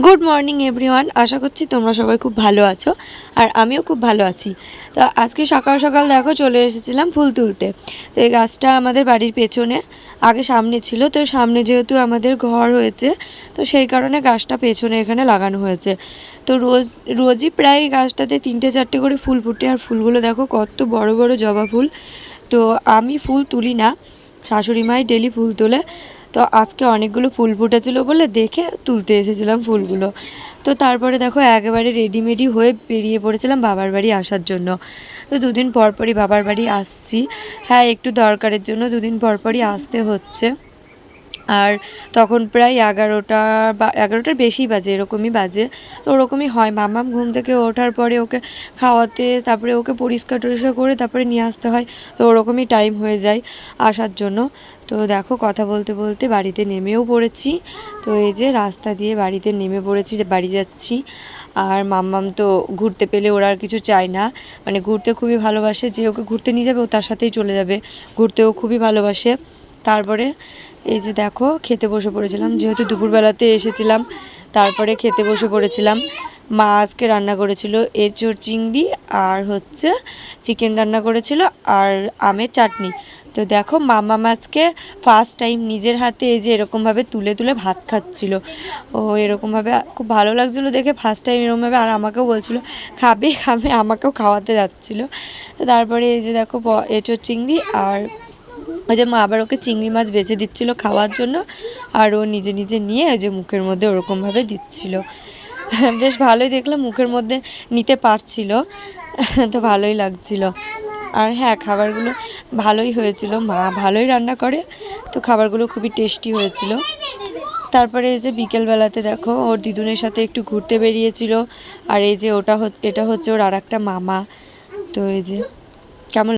Good morning everyone, আশা করছি তোমরা সবাই খুব ভালো আছো আর আমিও খুব ভালো আছি। তো আজকে সকাল সকাল দেখো চলে এসেছিলাম ফুল তুলতে। তো এই গাছটা আমাদের বাড়ির পেছনে, আগে সামনে ছিল, তো সামনে যেহেতু আমাদের ঘর হয়েছে তো সেই কারণে গাছটা পেছনে এখানে লাগানো হয়েছে। তো রোজই প্রায় গাছটাতে 3-4টে করে ফুল ফুটে, আর ফুলগুলো দেখো কত বড় বড় জবা ফুল। তো আমি ফুল তুলি না, শাশুড়ি মাই ডেলি ফুল তোলে। তো আজকে অনেকগুলো ফুল ফুটেছিল বলে দেখে তুলতে এসেছিলাম ফুলগুলো। তো তারপরে দেখো একেবারে রেডিমেডি হয়ে বেরিয়ে পড়েছিলাম বাবার বাড়ি আসার জন্য। তো দুদিন পরপরই বাবার বাড়ি আসছি। হ্যাঁ, একটু দরকারের জন্য দুদিন পরপরই আসতে হচ্ছে। আর তখন প্রায় 11টা বা 11টার বেশি বাজে, এরকমই বাজে। তো ওরকমই হয়, মাম্মাম ঘুম থেকে ওঠার পরে ওকে খাওয়াতে, তারপরে ওকে পরিষ্কার টরিষ্কার করে তারপরে নিয়ে আসতে হয়। তো ওরকমই টাইম হয়ে যায় আসার জন্য। তো দেখো কথা বলতে বলতে বাড়িতে নেমেও পড়েছি। তো এই যে রাস্তা দিয়ে বাড়িতে নেমে পড়েছি, যে বাড়ি যাচ্ছি। আর মাম্মাম তো ঘুরতে পেলে ওরা আর কিছু চায় না, মানে ঘুরতে খুবই ভালোবাসে, যে ওকে ঘুরতে নিয়ে যাবে ও তার সাথেই চলে যাবে, ঘুরতেও খুবই ভালোবাসে। তারপরে এই যে দেখো খেতে বসে পড়েছিলাম, যেহেতু দুপুরবেলাতে এসেছিলাম তারপরে খেতে বসে পড়েছিলাম। মা আজকে রান্না করেছিল এঁচোড় চিংড়ি আর হচ্ছে চিকেন রান্না করেছিল আর আমের চাটনি। তো দেখো মাম্মাম আজকে ফার্স্ট টাইম নিজের হাতে এই যে এরকমভাবে তুলে তুলে ভাত খাচ্ছিল। ও এরকমভাবে খুব ভালো লাগছিলো দেখে, ফার্স্ট টাইম এরকমভাবে। আর আমাকেও বলছিল খাবে খাবে, আমাকেও খাওয়াতে যাচ্ছিলো। তো তারপরে এই যে দেখো এঁচোড় চিংড়ি, আর ওই যে মা আবার ওকে চিংড়ি মাছ বেছে দিচ্ছিলো খাওয়ার জন্য, আর ও নিজে নিজে নিয়ে ওই যে মুখের মধ্যে ওরকমভাবে দিচ্ছিল। বেশ ভালোই দেখলাম, মুখের মধ্যে নিতে পারছিল, তো ভালোই লাগছিল। আর হ্যাঁ, খাবারগুলো ভালোই হয়েছিল, মা ভালোই রান্না করে, তো খাবারগুলো খুবই টেস্টি হয়েছিল। তারপরে এই যে বিকেলবেলাতে দেখো ওর দিদুনের সাথে একটু ঘুরতে বেরিয়েছিল। আর এই যে এটা হচ্ছে ওর আর একটা মামা। তো এই যে কেমন